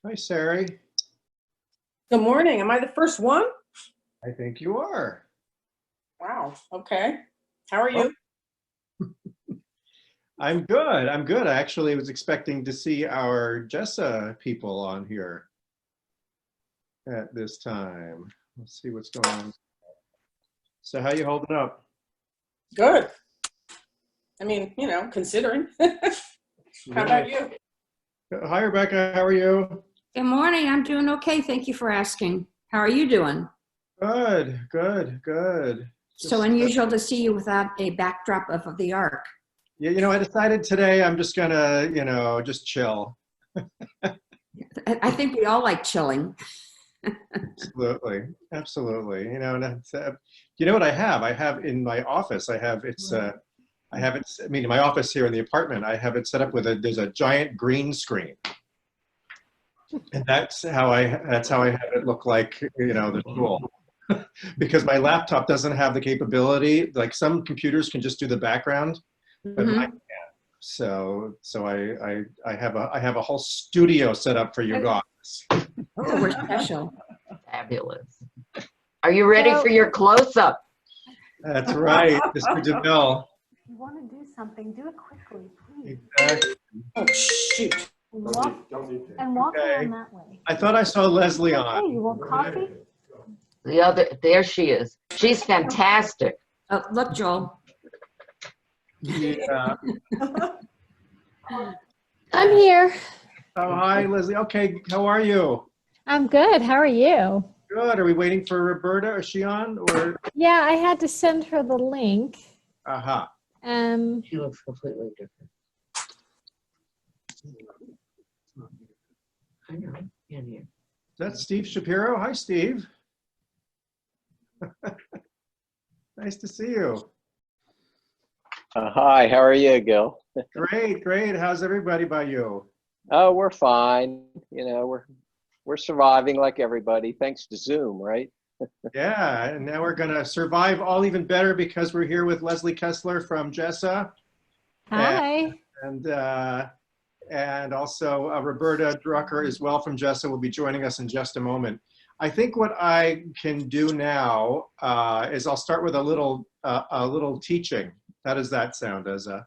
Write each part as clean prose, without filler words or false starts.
Hi, Sari. Good morning. Am I the first one? I think you are. Wow. Okay. How are Oh, you? I'm good. I'm good. I actually was expecting to see our Jessa people on here at this time. Let's see what's going on. So how you holding up? Good. I mean, considering. How about Right. you? Hi, Rebecca. How are you? Good morning. I'm doing okay. Thank you for asking. How are you doing? Good, good, good. So Just, unusual to see you without a backdrop of the ark. yeah, I decided today I'm just gonna, just chill. I think we all like chilling. Absolutely, absolutely. And that's, you know what I have? I have in my office. I have it. I mean, in my office here in the apartment, I have it set up with there's a giant green screen, and that's how I have it look like, the tool. Because my laptop doesn't have the capability. Like some computers can just do the background, but mine Mm-hmm. can't. I have a whole studio set up for you guys. Oh, we're special. Fabulous. Are you ready So, for your close-up? That's right, Mr. DeMille. if you want to do something, do it quickly, please. Exactly. Oh, shoot. And walk, and walk Okay. around that way. I thought I saw Leslie Okay, on. you want coffee? There she is. She's fantastic. Oh, look, Joel. Yeah. I'm here. Oh, hi, Leslie. Okay, how are you? I'm good. How are you? Good. Are we waiting for Roberta? Is she on? Or Yeah, I had to send her the link. aha. She looks completely different. I know. In here. That's Steve Shapiro. Hi, Steve. Nice to see you. Hi, how are you, Gil? Great, great. How's everybody by you? Oh, we're fine. We're surviving like everybody, thanks to Zoom, right? Yeah, and now we're gonna survive all even better because we're here with Leslie Kessler from Jessa, Hi. and also Roberta Drucker as well from Jessa will be joining us in just a moment. I think what I can do now is I'll start with a little teaching. How does that sound as a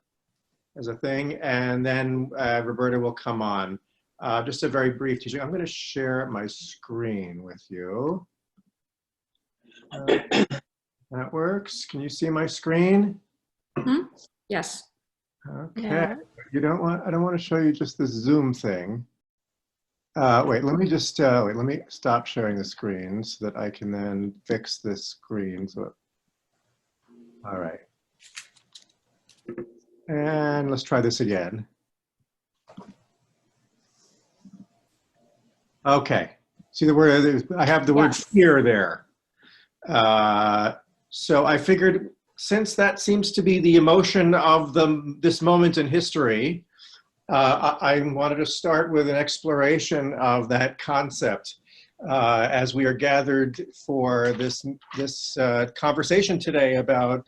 thing? And then Roberta will come on. Just a very brief teaching. I'm going to share my screen with you. That works. Can you see my screen? Mm-hmm. Yes. Okay. Yeah. I don't want to show you just this Zoom thing. Wait, let me stop sharing the screen so that I can then fix this screen. All right. And let's try this again. Okay. See the word, I have the word Yes. fear there. So I figured since that seems to be the emotion of this moment in history, I wanted to start with an exploration of that concept as we are gathered for this conversation today about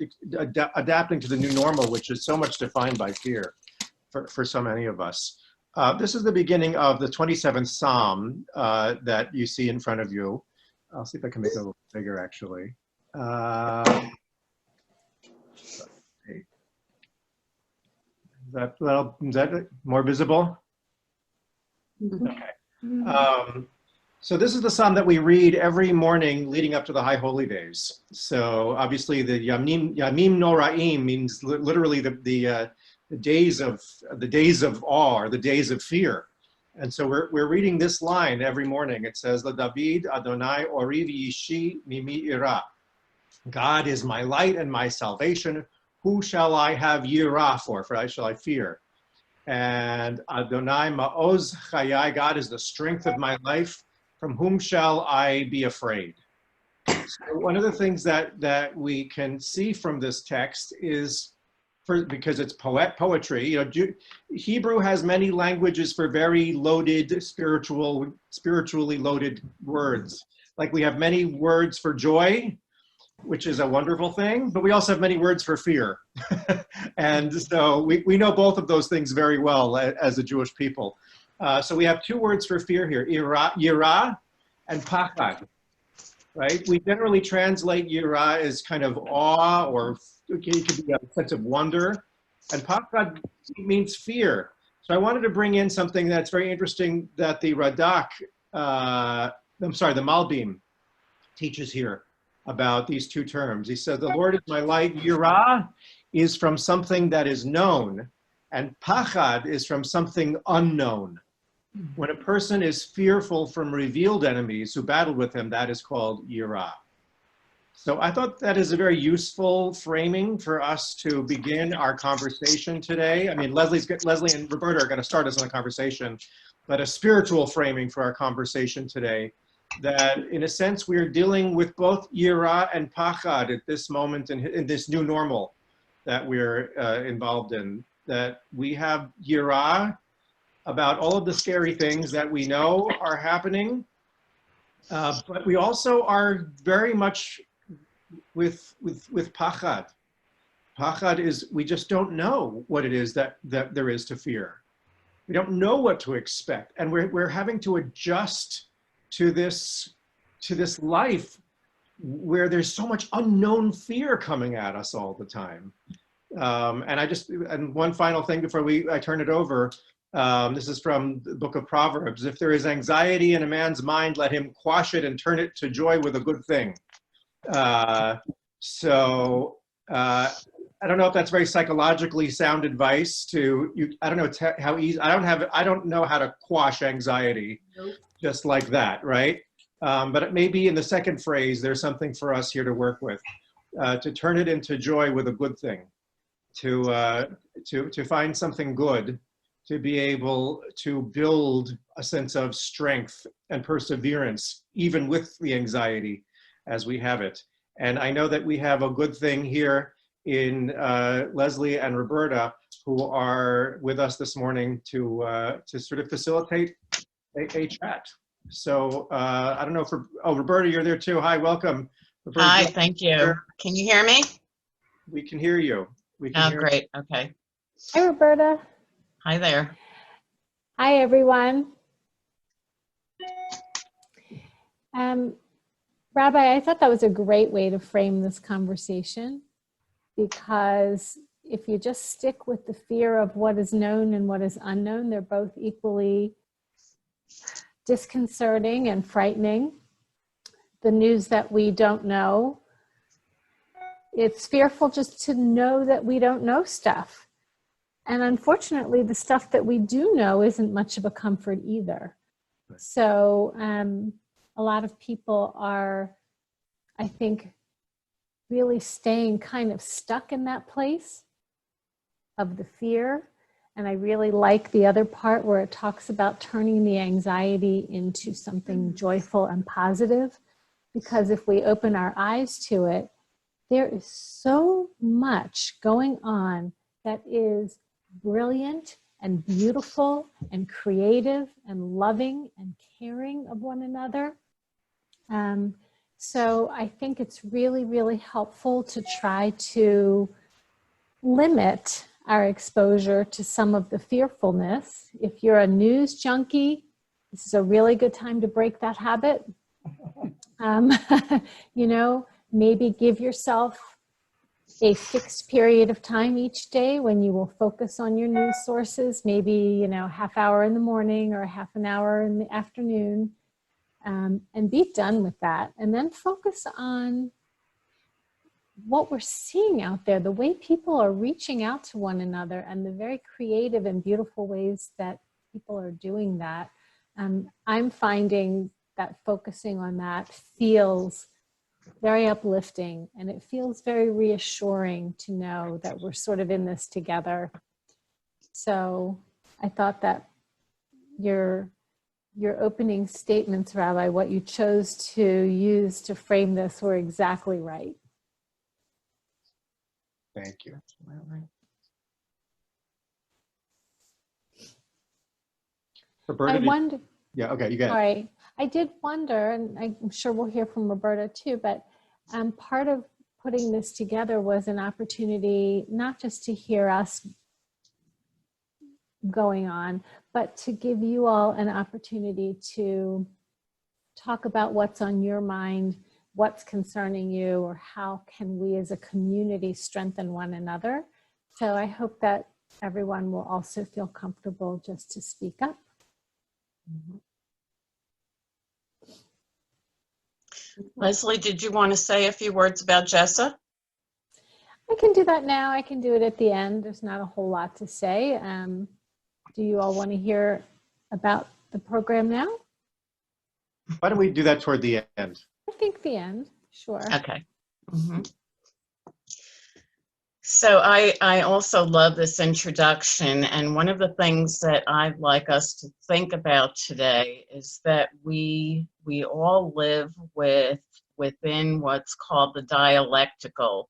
adapting to the new normal, which is so much defined by fear for so many of us. This is the beginning of the 27th Psalm that you see in front of you. I'll see if I can make it a little bigger, actually. Is that more visible? Okay. So this is the psalm that we read every morning leading up to the High Holy Days. So obviously the Yamim Noraim means literally the days of awe, or the days of fear. And so we're reading this line every morning. It says, "La David Adonai Oriv Yishi Mimi Ira." God is my light and my salvation. Who shall I have yirah for I shall I fear? And Adonai Ma'oz Chayai, God is the strength of my life. From whom shall I be afraid? So one of the things that we can see from this text is, because it's poetry, Hebrew has many languages for very loaded, spiritually loaded words. Like we have many words for joy, which is a wonderful thing, but we also have many words for fear. And so we know both of those things very well as a Jewish people. So we have two words for fear here, yira and pachad, right? We generally translate yira as kind of awe, or it could be a sense of wonder, and pachad means fear. So I wanted to bring in something that's very interesting that the Radak, the Malbim teaches here about these two terms. He said, the Lord is my light. Yira is from something that is known, and pachad is from something unknown. When a person is fearful from revealed enemies who battle with him, that is called yira. So I thought that is a very useful framing for us to begin our conversation today. I mean, Leslie and Roberta are going to start us on a conversation, but a spiritual framing for our conversation today, that in a sense, we're dealing with both yira and pachad at this moment in this new normal that we're involved in, that we have yira about all of the scary things that we know are happening, but we also are very much with pachad. Pachad is, we just don't know what it is that there is to fear. We don't know what to expect, and we're having to adjust to this life where there's so much unknown fear coming at us all the time. And one final thing before I turn it over. This is from the book of Proverbs. If there is anxiety in a man's mind, let him quash it and turn it to joy with a good thing. I don't know if that's very psychologically sound advice to you. I don't know how easy, I don't know how to quash anxiety just like that, right? But it may be in the second phrase, there's something for us here to work with, to turn it into joy with a good thing, to find something good, to be able to build a sense of strength and perseverance, even with the anxiety as we have it. And I know that we have a good thing here in Leslie and Roberta, who are with us this morning to sort of facilitate a chat. So I don't know if, Roberta, you're there too. Hi, welcome. Roberta, Hi, thank you. Can you hear me? we can hear you. We can Oh, hear great. Okay. Hi, Roberta. Hi there. Hi, everyone. Rabbi, I thought that was a great way to frame this conversation, because if you just stick with the fear of what is known and what is unknown, they're both equally disconcerting and frightening. The news that we don't know, it's fearful just to know that we don't know stuff. And unfortunately, the stuff that we do know isn't much of a comfort either. So a lot of people are, I think, really staying kind of stuck in that place of the fear. And I really like the other part where it talks about turning the anxiety into something joyful and positive. Because if we open our eyes to it, there is so much going on that is brilliant and beautiful and creative and loving and caring of one another. So I think it's really, really helpful to try to limit our exposure to some of the fearfulness. If you're a news junkie, this is a really good time to break that habit. You know, maybe give yourself a fixed period of time each day when you will focus on your news sources, maybe, you know, half hour in the morning or half an hour in the afternoon, and be done with that. And then focus on what we're seeing out there, the way people are reaching out to one another, and the very creative and beautiful ways that people are doing that. I'm finding that focusing on that feels very uplifting, and it feels very reassuring to know that we're sort of in this together. So I thought that your opening statements, Rabbi, what you chose to use to frame this were exactly right. Thank you. Roberta, I wonder. yeah, okay, you got it. All right. I did wonder, and I'm sure we'll hear from Roberta too, but part of putting this together was an opportunity not just to hear us going on, but to give you all an opportunity to talk about what's on your mind, what's concerning you, or how can we as a community strengthen one another. So I hope that everyone will also feel comfortable just to speak up. Leslie, did you want to say a few words about Jessa? I can do that now. I can do it at the end. There's not a whole lot to say. Do you all want to hear about the program now? Why don't we do that toward the end? I think the end, sure. Okay. So I also love this introduction, and one of the things that I'd like us to think about today is that we all live within what's called the dialectical,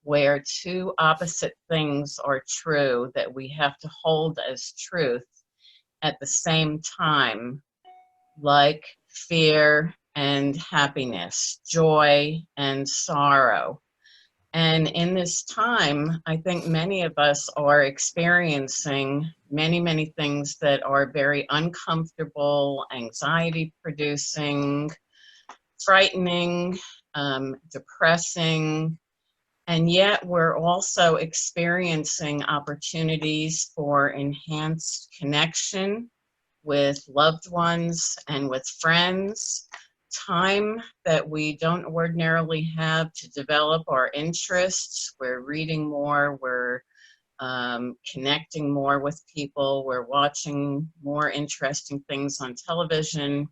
where two opposite things are true that we have to hold as truth at the same time, like fear and happiness, joy and sorrow. And in this time, I think many of us are experiencing many, many things that are very uncomfortable, anxiety producing, frightening, depressing, and yet we're also experiencing opportunities for enhanced connection with loved ones and with friends, time that we don't ordinarily have to develop our interests. We're reading more, we're connecting more with people, we're watching more interesting things on television,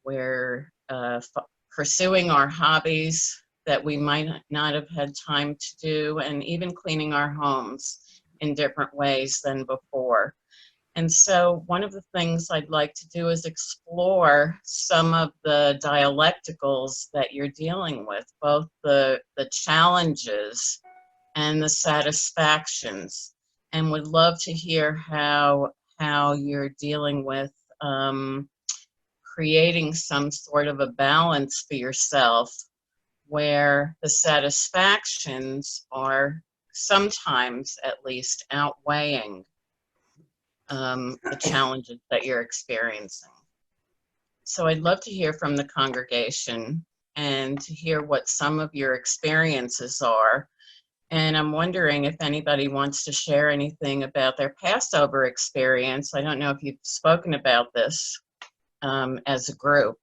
we're pursuing our hobbies that we might not have had time to do, and even cleaning our homes in different ways than before. And so one of the things I'd like to do is explore some of the dialecticals that you're dealing with, both the challenges and the satisfactions, and would love to hear how you're dealing with creating some sort of a balance for yourself where the satisfactions are sometimes at least outweighing the challenges that you're experiencing. So I'd love to hear from the congregation and to hear what some of your experiences are. And I'm wondering if anybody wants to share anything about their Passover experience. I don't know if you've spoken about this as a group,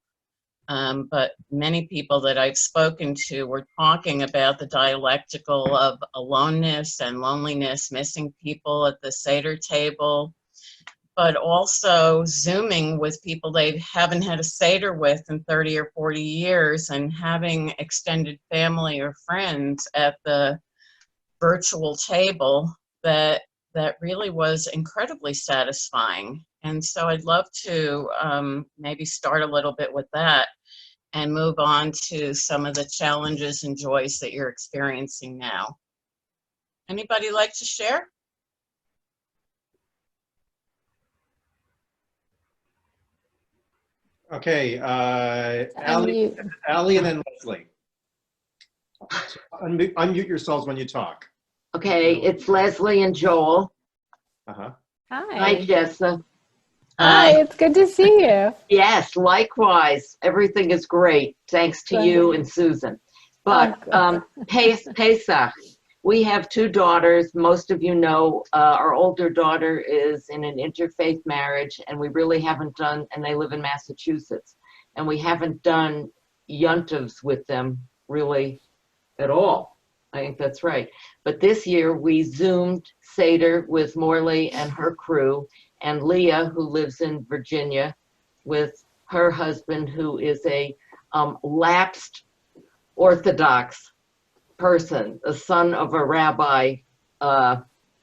but many people that I've spoken to were talking about the dialectical of aloneness and loneliness, missing people at the Seder table, but also Zooming with people they haven't had a Seder with in 30 or 40 years and having extended family or friends at the virtual table that really was incredibly satisfying. And so I'd love to maybe start a little bit with that and move on to some of the challenges and joys that you're experiencing now. Anybody like to share? Okay, Allie Unmute. and then Leslie. Unmute yourselves when you talk. Okay, it's Leslie and Joel. Uh-huh. Hi, Hi. Jessa. Hi, it's good to see you. Yes, likewise. Everything is great, thanks to you and Susan. But Pesach, we have two daughters. Most of you know our older daughter is in an interfaith marriage, and we really haven't done, and they live in Massachusetts, and we haven't done yuntovs with them really at all. I think that's right. But this year we Zoomed Seder with Morley and her crew, and Leah, who lives in Virginia, with her husband, who is a lapsed Orthodox person, the son of a rabbi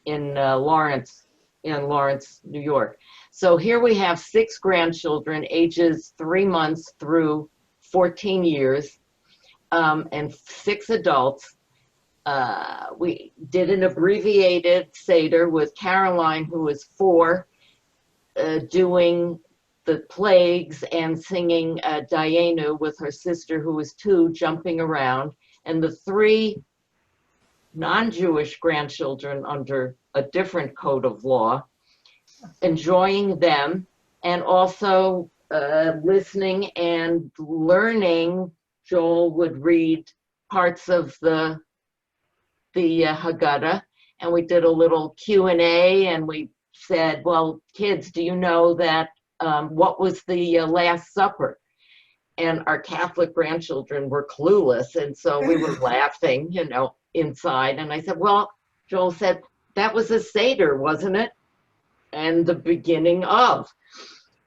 in Lawrence, New York. So here we have 6 grandchildren, ages 3 months through 14 years, and 6 adults. We did an abbreviated Seder with Caroline, who is 4, doing the plagues and singing Dayenu with her sister, who is 2, jumping around. And the 3 non-Jewish grandchildren under a different code of law, enjoying them, and also listening and learning. Joel would read parts of the Haggadah, and we did a little Q&A, and we said, well, kids, do you know that what was the Last Supper? And our Catholic grandchildren were clueless, and so we were laughing, you know, inside. And I said, well, Joel said, that was a Seder, wasn't it? And the beginning of.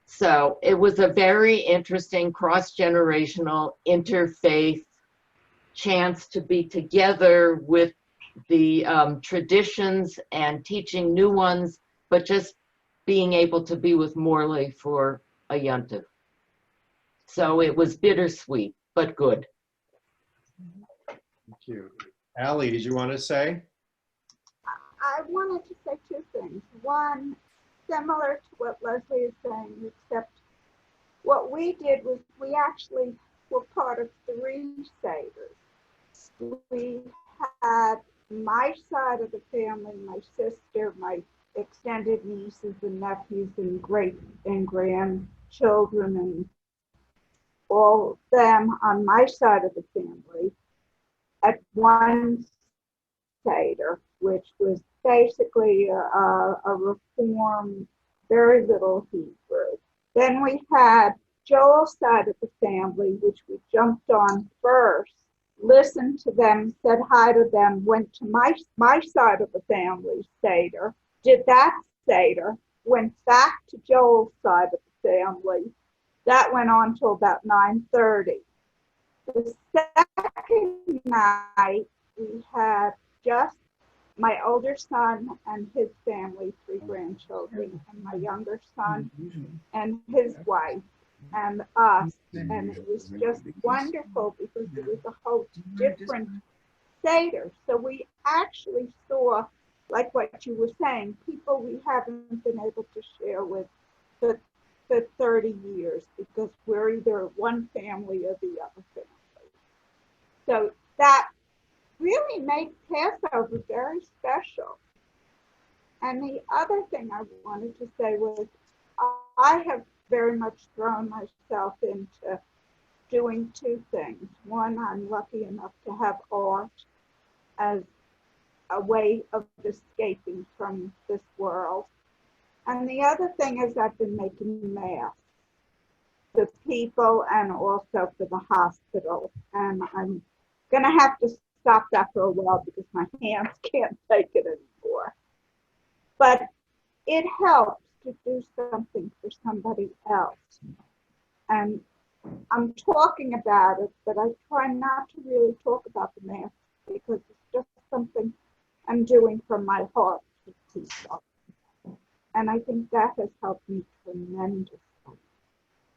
So it was a very interesting cross-generational interfaith chance to be together with the traditions and teaching new ones, but just being able to be with Morley for a yontif. So it was bittersweet, but good. Thank you. Allie, did you want to say? I wanted to say two things. One, similar to what Leslie is saying, except what we did was we actually were part of 3 Seders. We had my side of the family, my sister, my extended nieces and nephews and great and grandchildren and all them on my side of the family at one Seder, which was basically a reform, very little Hebrew. Then we had Joel's side of the family, which we jumped on first, listened to them, said hi to them, went to my side of the family Seder, did that Seder, went back to Joel's side of the family. That went on till about 9:30. The second night, we had just my older son and his family, 3 grandchildren, and my younger son and his wife, and us. And it was just wonderful because it was a whole different Seder. So we actually saw, like what you were saying, people we haven't been able to share with for 30 years because we're either one family or the other family. So that really made Passover very special. And the other thing I wanted to say was I have very much thrown myself into doing 2 things. One, I'm lucky enough to have art as a way of escaping from this world. And the other thing is I've been making masks for people and also for the hospital. And I'm gonna have to stop that for a while because my hands can't take it anymore. But it helps to do something for somebody else. And I'm talking about it, but I try not to really talk about the mask because it's just something I'm doing from my heart to people. And I think that has helped me tremendously.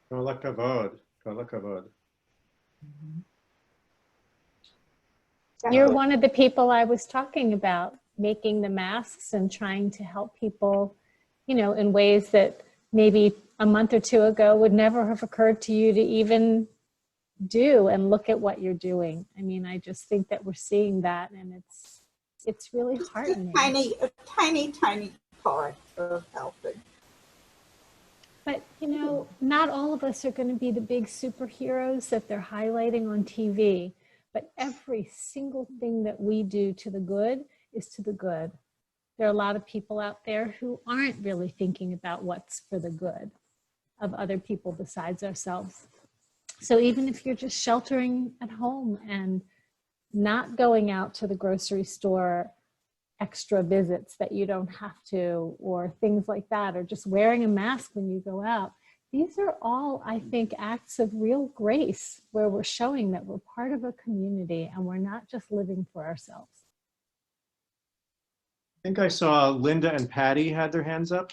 Kol hakavod. Kol hakavod. You're one of the people I was talking about, making the masks and trying to help people, you know, in ways that maybe a month or 2 ago would never have occurred to you to even do, and look at what you're doing. I mean, I just think that we're seeing that, and it's really heartening. A tiny part of helping. But, you know, not all of us are going to be the big superheroes that they're highlighting on TV. But every single thing that we do to the good is to the good. There are a lot of people out there who aren't really thinking about what's for the good of other people besides ourselves. So even if you're just sheltering at home and not going out to the grocery store, extra visits that you don't have to, or things like that, or just wearing a mask when you go out, these are all, I think, acts of real grace where we're showing that we're part of a community and we're not just living for ourselves. I think I saw Linda and Patty had their hands up.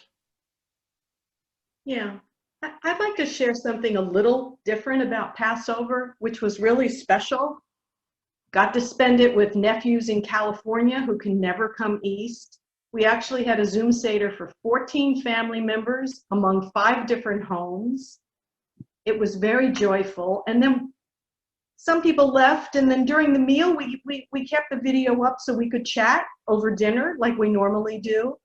Yeah, I'd like to share something a little different about Passover, which was really special. Got to spend it with nephews in California who can never come east. We actually had a Zoom Seder for 14 family members among 5 different homes. It was very joyful. And then some people left, and then during the meal, we kept the video up so we could chat over dinner like we normally do.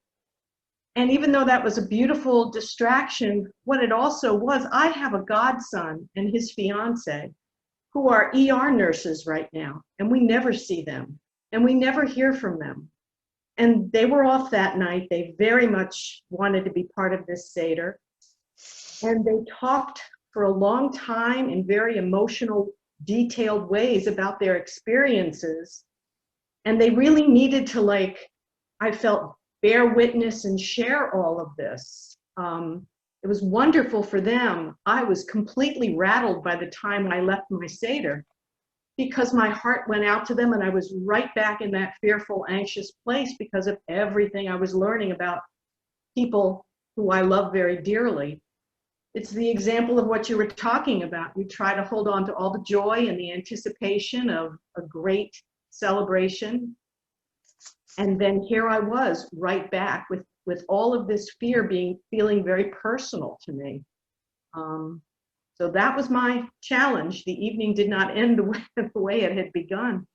And even though that was a beautiful distraction, what it also was, I have a godson and his fiance who are ER nurses right now, and we never see them, and we never hear from them. And they were off that night. They very much wanted to be part of this Seder. And they talked for a long time in very emotional, detailed ways about their experiences. And they really needed to, like, I felt, bear witness and share all of this. It was wonderful for them. I was completely rattled by the time I left my Seder because my heart went out to them, and I was right back in that fearful, anxious place because of everything I was learning about people who I love very dearly. It's the example of what you were talking about. You try to hold on to all the joy and the anticipation of a great celebration. And then here I was right back with all of this fear feeling very personal to me. So that was my challenge. The evening did not end the way it had begun.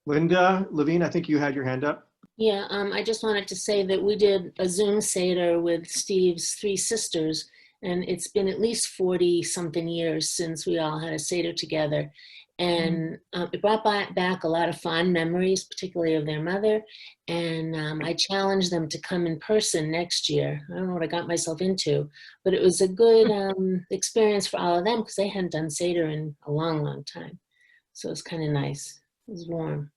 Linda Levine, I think you had your hand up. Yeah, I just wanted to say that we did a Zoom Seder with Steve's 3 sisters, and it's been at least 40-something years since we all had a Seder together. And it brought back a lot of fond memories, particularly of their mother. And I challenged them to come in person next year. I don't know what I got myself into, but it was a good experience for all of them because they hadn't done Seder in a long, long time. So it was kind of nice. It was warm.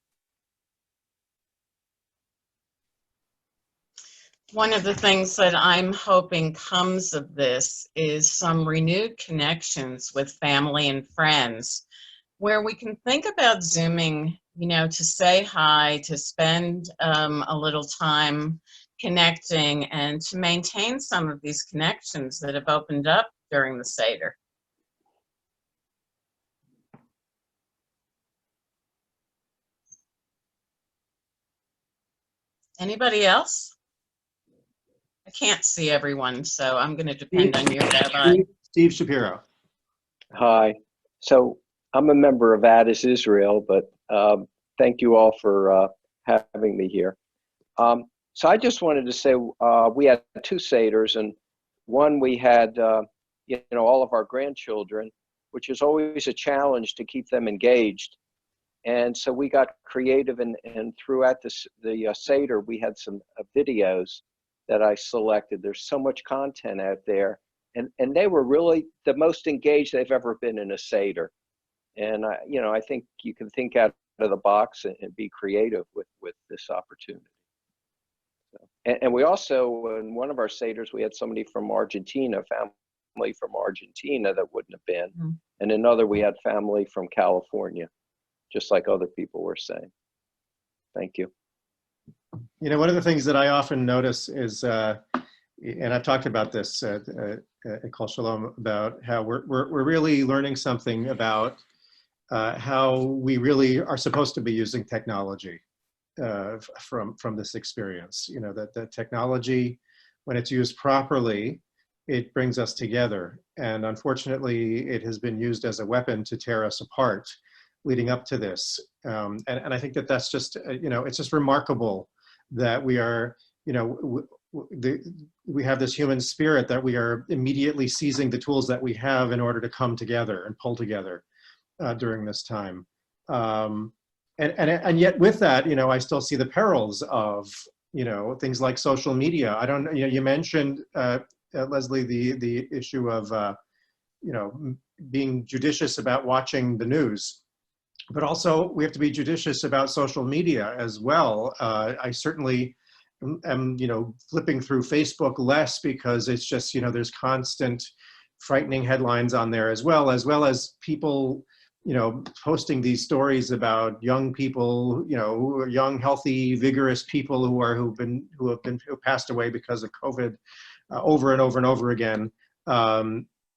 One of the things that I'm hoping comes of this is some renewed connections with family and friends where we can think about Zooming, you know, to say hi, to spend a little time connecting and to maintain some of these connections that have opened up during the Seder. Anybody else? I can't see everyone, so I'm going to depend on you, Rabbi. Steve Shapiro. Hi. So I'm a member of Addis Israel, but thank you all for having me here. So I just wanted to say we had 2 Seders, and one we had you know, all of our grandchildren, which is always a challenge to keep them engaged. And so we got creative, and throughout the Seder, we had some videos that I selected. There's so much content out there, and they were really the most engaged they've ever been in a Seder. And you know, I think you can think out of the box and be creative with this opportunity. So, and we also, in one of our Seders, we had somebody from Argentina, family from Argentina that wouldn't have been, and another we had family from California, just like other people were saying. Thank you. You know, one of the things that I often notice is, and I've talked about this at Kol Shalom, about how we're really learning something about how we really are supposed to be using technology from this experience. You know, that the technology, when it's used properly, it brings us together. And unfortunately, it has been used as a weapon to tear us apart leading up to this. And I think that that's just, you know, it's just remarkable that we are, you know, we have this human spirit that we are immediately seizing the tools that we have in order to come together and pull together during this time. And yet with that, you know, I still see the perils of, you know, things like social media. I don't know, you know, you mentioned, Leslie, the issue of, you know, being judicious about watching the news. But also, we have to be judicious about social media as well. I certainly am, you know, flipping through Facebook less because it's just, you know, there's constant frightening headlines on there as well as people, you know, posting these stories about young people, you know, who are young, healthy, vigorous people who passed away because of COVID over and over and over again.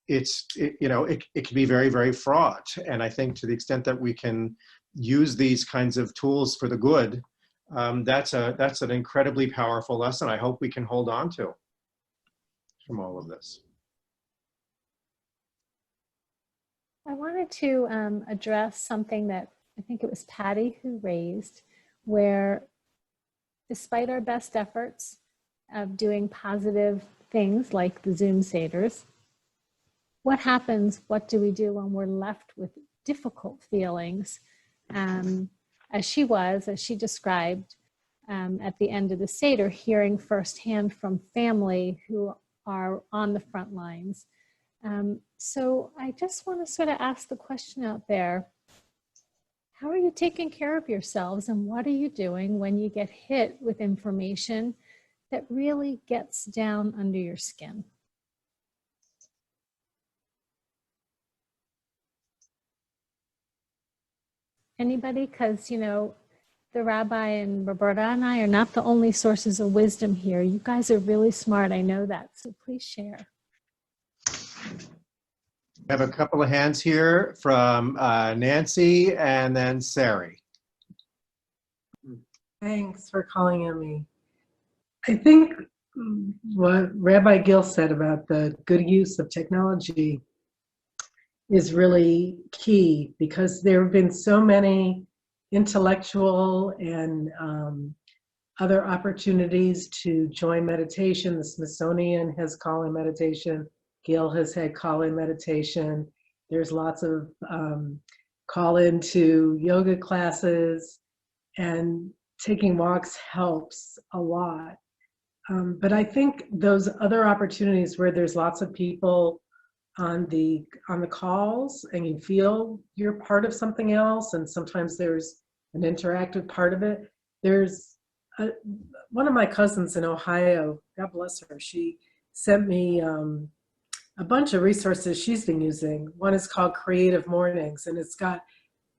You know, it can be very, very fraught. And I think to the extent that we can use these kinds of tools for the good, that's an incredibly powerful lesson I hope we can hold on to. from all of this? I wanted to address something that I think it was Patty who raised, where despite our best efforts of doing positive things like the Zoom Seders, what happens, what do we do when we're left with difficult feelings? As she described at the end of the Seder, hearing firsthand from family who are on the front lines. So I just want to sort of ask the question out there, how are you taking care of yourselves and what are you doing when you get hit with information that really gets down under your skin? Anybody? Because, you know, the rabbi and Roberta and I are not the only sources of wisdom here. You guys are really smart. I know that. So please share. I have a couple of hands here from Nancy and then Sari. Thanks for calling on me. I think what Rabbi Gill said about the good use of technology is really key, because there have been so many intellectual and other opportunities to join meditation. The Smithsonian has call-in meditation. Gill has had call-in meditation. There's lots of call-in to yoga classes, and taking walks helps a lot. But I think those other opportunities where there's lots of people on the calls and you feel you're part of something else, and sometimes there's an interactive part of it. There's one of my cousins in Ohio, God bless her, she sent me a bunch of resources she's been using. One is called Creative Mornings, and it's got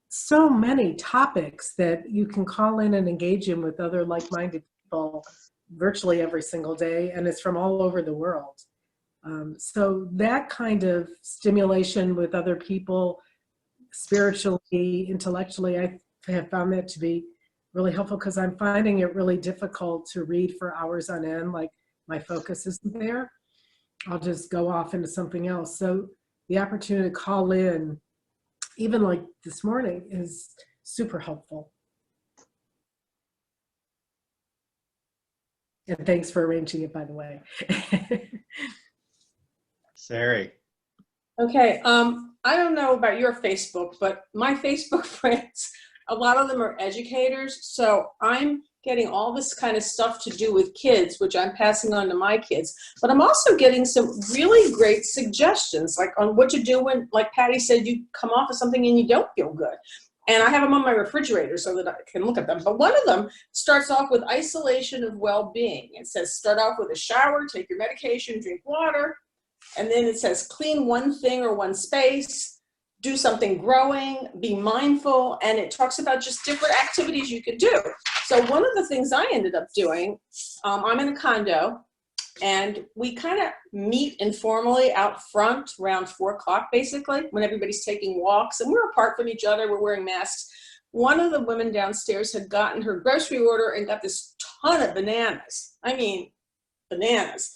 so many topics that you can call in and engage in with other like-minded people virtually every single day, and it's from all over the world. So that kind of stimulation with other people, spiritually, intellectually, I have found that to be really helpful, because I'm finding it really difficult to read for hours on end, like my focus isn't there. I'll just go off into something else. So the opportunity to call in, even like this morning, is super helpful. And thanks for arranging it, by the way. Sari. Okay, I don't know about your Facebook, but my Facebook friends, a lot of them are educators, so I'm getting all this kind of stuff to do with kids, which I'm passing on to my kids. But I'm also getting some really great suggestions, like on what to do when, like Patty said, you come off of something and you don't feel good. And I have them on my refrigerator so that I can look at them. But one of them starts off with isolation of well-being. It says, start off with a shower, take your medication, drink water. And then it says, clean one thing or one space, do something growing, be mindful. And it talks about just different activities you could do. So one of the things I ended up doing, I'm in a condo, and we kind of meet informally out front around 4 o'clock, basically, when everybody's taking walks. And we're apart from each other. We're wearing masks. One of the women downstairs had gotten her grocery order and got this ton of bananas. I mean, bananas.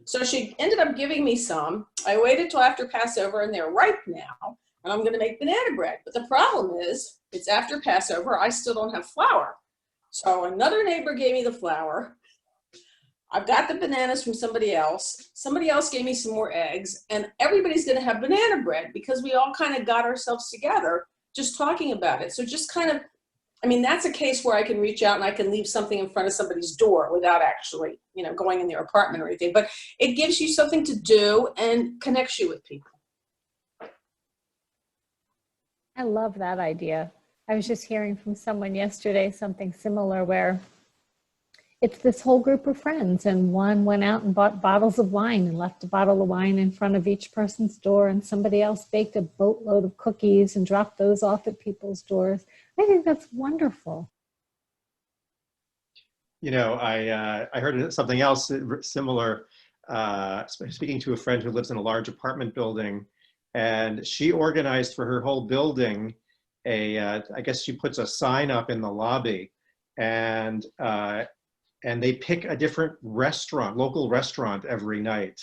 So she ended up giving me some. I waited till after Passover, and they're ripe now, and I'm going to make banana bread. But the problem is, it's after Passover. I still don't have flour. So another neighbor gave me the flour. I've got the bananas from somebody else. Somebody else gave me some more eggs, and everybody's going to have banana bread because we all kind of got ourselves together just talking about it. So just kind of, I mean, that's a case where I can reach out and I can leave something in front of somebody's door without actually, you know, going in their apartment or anything. But it gives you something to do and connects you with people. I love that idea. I was just hearing from someone yesterday something similar, where it's this whole group of friends, and one went out and bought bottles of wine and left a bottle of wine in front of each person's door, and somebody else baked a boatload of cookies and dropped those off at people's doors. I think that's wonderful. You know, I heard something else similar, speaking to a friend who lives in a large apartment building, and she organized for her whole building I guess she puts a sign up in the lobby, and they pick a different restaurant, local restaurant every night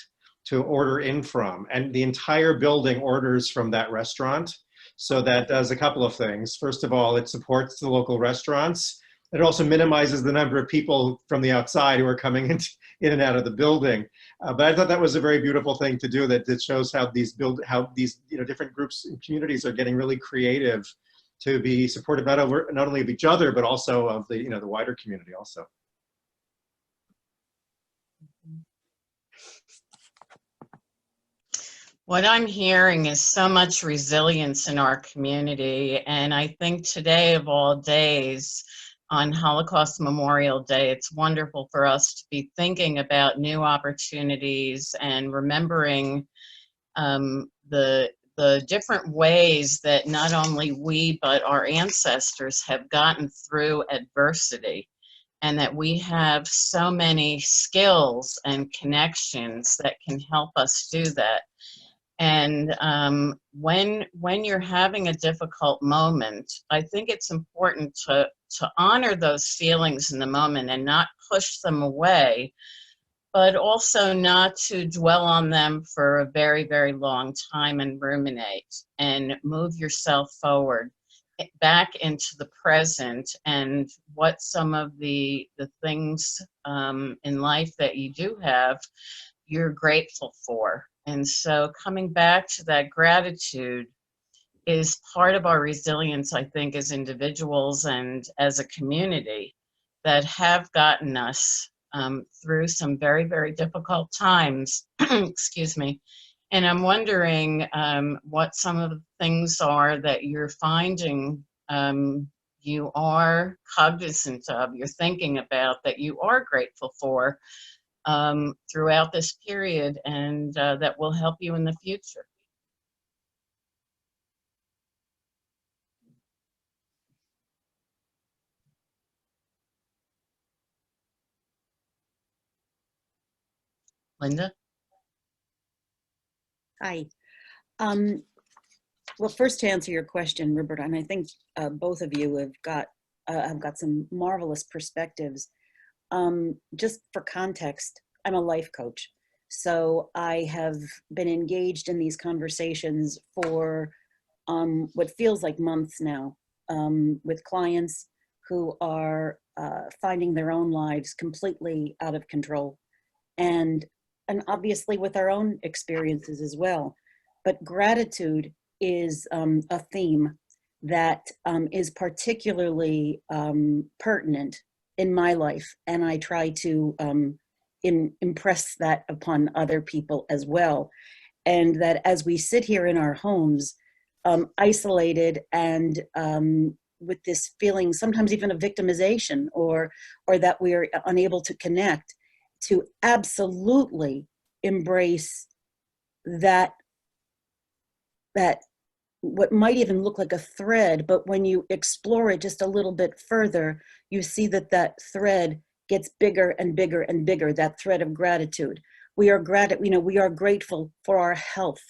to order in from. And the entire building orders from that restaurant. So that does a couple of things. First of all, it supports the local restaurants. It also minimizes the number of people from the outside who are coming in and out of the building. But I thought that was a very beautiful thing to do, that shows how these different groups and communities are getting really creative to be supportive not only of each other, but also of the the wider community also. What I'm hearing is so much resilience in our community, and I think today of all days, on Holocaust Memorial Day, it's wonderful for us to be thinking about new opportunities and remembering the different ways that not only we but our ancestors have gotten through adversity, and that we have so many skills and connections that can help us do that. And when you're having a difficult moment, I think it's important to honor those feelings in the moment and not push them away, but also not to dwell on them for a very, very long time and ruminate, and move yourself forward back into the present and what some of the things in life that you do have, you're grateful for. And so coming back to that gratitude is part of our resilience, I think, as individuals and as a community that have gotten us through some very, very difficult times. Excuse me. And I'm wondering what some of the things are that you're finding you are cognizant of, you're thinking about, that you are grateful for throughout this period, and that will help you in the future. Linda? Hi. Well, first, to answer your question, Robert, and I think both of you have got some marvelous perspectives. Just for context, I'm a life coach. So I have been engaged in these conversations for what feels like months now, with clients who are finding their own lives completely out of control, and obviously with our own experiences as well. But gratitude is a theme that is particularly pertinent in my life, and I try to impress that upon other people as well. And that as we sit here in our homes, isolated and with this feeling, sometimes even of victimization, or that we are unable to connect, to absolutely embrace that what might even look like a thread, but when you explore it just a little bit further, you see that thread gets bigger and bigger and bigger, that thread of gratitude. We are grateful for our health,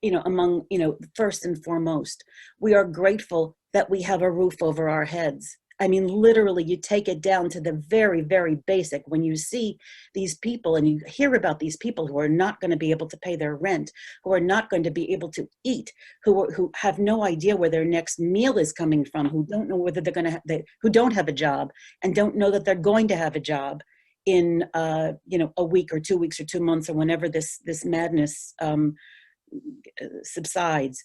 among, first and foremost. We are grateful that we have a roof over our heads. I mean, literally, you take it down to the very, very basic. When you see these people and you hear about these people who are not going to be able to pay their rent, who are not going to be able to eat, who have no idea where their next meal is coming from, who don't know whether they're going to, who don't have a job and don't know that they're going to have a job in, a week or 2 weeks or 2 months or whenever this madness subsides.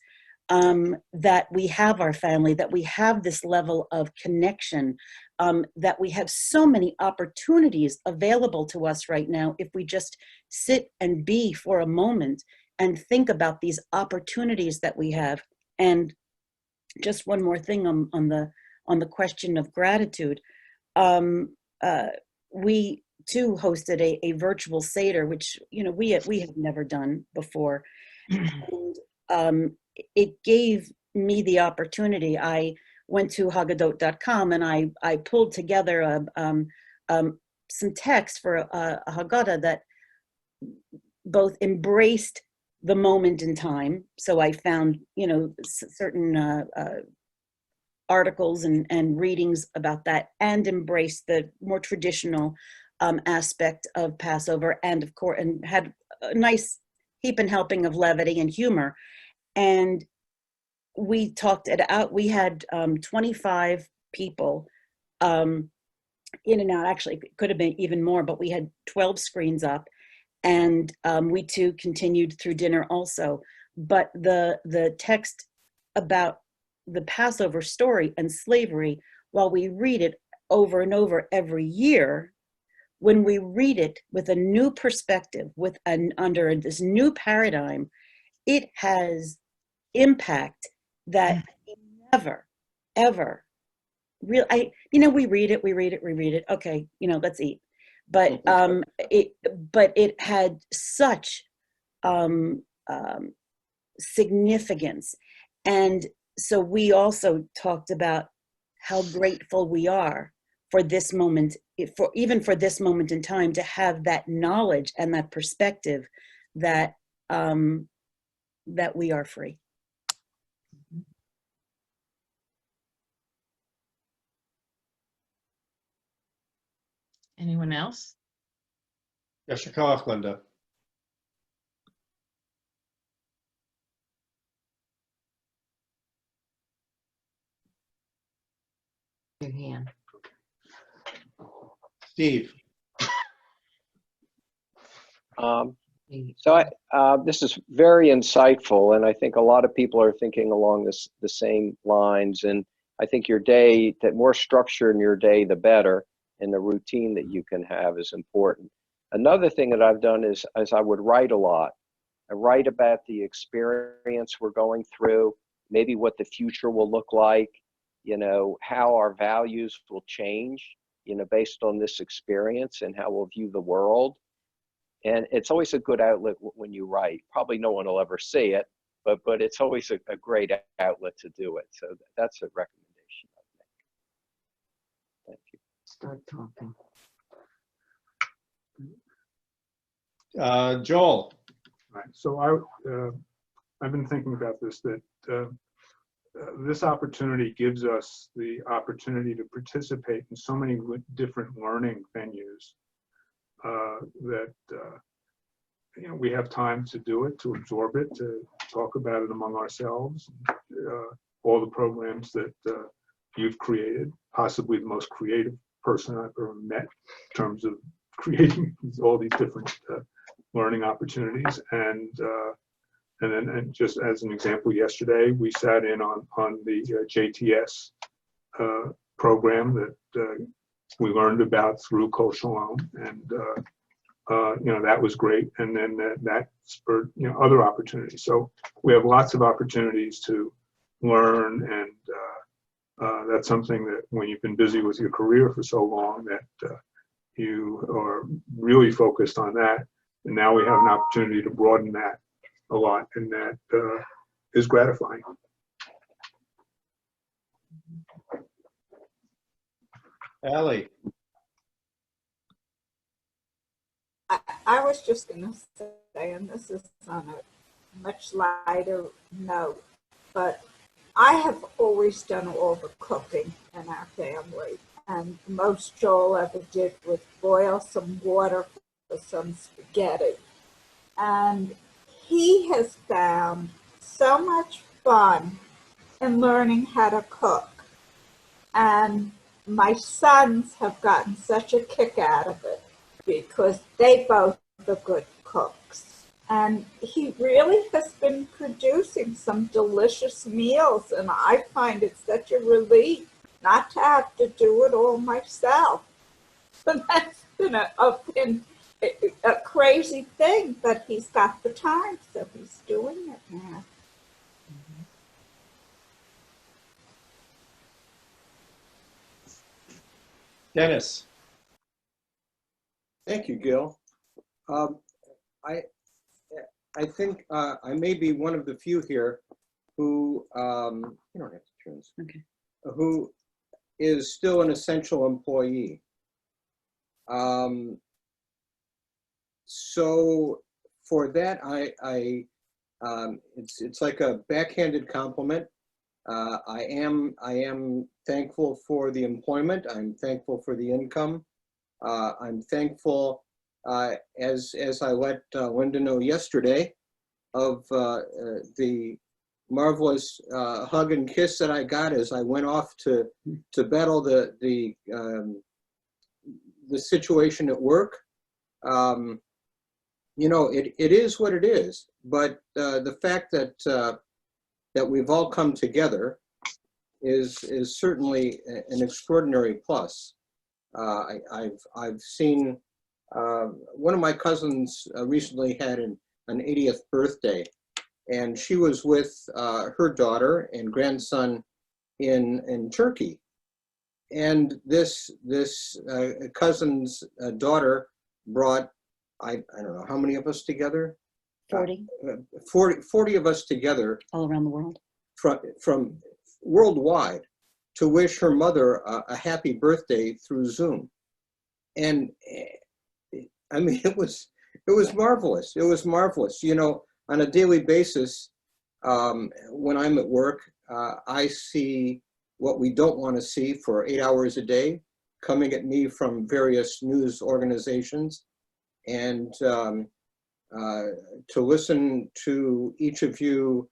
That we have our family, that we have this level of connection, that we have so many opportunities available to us right now if we just sit and be for a moment and think about these opportunities that we have. And just one more thing on the question of gratitude. We too hosted a virtual Seder, which we have never done before. And, it gave me the opportunity. I went to Haggadot.com and I pulled together some text for a Haggadah that both embraced the moment in time. So I found, certain articles and readings about that, and embraced the more traditional aspect of Passover, and of course, and had a nice heap and helping of levity and humor. And we talked it out. We had 25 people in and out. Actually, it could have been even more, but we had 12 screens up, and we too continued through dinner also. But the text about the Passover story and slavery, while we read it over and over every year, when we read it with a new perspective, under this new paradigm, it has impact that never, ever real. We read it. Okay, let's eat. But it had such significance. And so we also talked about how grateful we are for this moment, for this moment in time, to have that knowledge and that perspective that that we are free. Anyone else? Yasher Koach, Linda. Your hand. Steve. So this is very insightful, and I think a lot of people are thinking along the same lines. And I think your day, the more structure in your day, the better, and the routine that you can have is important. Another thing that I've done is I would write a lot. I write about the experience we're going through, maybe what the future will look like, how our values will change, based on this experience and how we'll view the world. And it's always a good outlet when you write. Probably no one will ever see it, but it's always a great outlet to do it. So that's a recommendation I make. Thank you. Start talking. Joel. Right. So I've been thinking about this, that this opportunity gives us the opportunity to participate in so many different learning venues that we have time to do it, to absorb it, to talk about it among ourselves. All the programs that you've created, possibly the most creative person I've ever met in terms of creating all these different learning opportunities. And just as an example, yesterday we sat in on the JTS program that we learned about through Kol Shalom, and that was great. And then that spurred other opportunities. So we have lots of opportunities to learn, and that's something that when you've been busy with your career for so long, that you are really focused on that. And now we have an opportunity to broaden that a lot, and that is gratifying. Allie. I was just going to say, and this is on a much lighter note, but I have always done all the cooking in our family, and the most Joel ever did was boil some water for some spaghetti. And he has found so much fun in learning how to cook. And my sons have gotten such a kick out of it because they both are good cooks. And he really has been producing some delicious meals, and I find it such a relief not to have to do it all myself. But that's been a crazy thing, but he's got the time, so he's doing it now. Dennis. Thank you, Gil. I think I may be one of the few here who you don't have to turn this. Okay. Who is still an essential employee. So for that, it's like a backhanded compliment. I am thankful for the employment. I'm thankful for the income. I'm thankful, as I let Linda know yesterday, of the marvelous hug and kiss that I got as I went off to battle the situation at work. You know, it is what it is, but the fact that we've all come together is certainly an extraordinary plus. I've seen one of my cousins recently had an 80th birthday, and she was with her daughter and grandson in Turkey. And this cousin's daughter brought, I don't know how many of us together? 40. 40 of us together. All around the world. From worldwide to wish her mother a happy birthday through Zoom. And I mean, it was marvelous. It was marvelous. You know, on a daily basis, when I'm at work, I see what we don't want to see for 8 hours a day coming at me from various news organizations. And to listen to each of you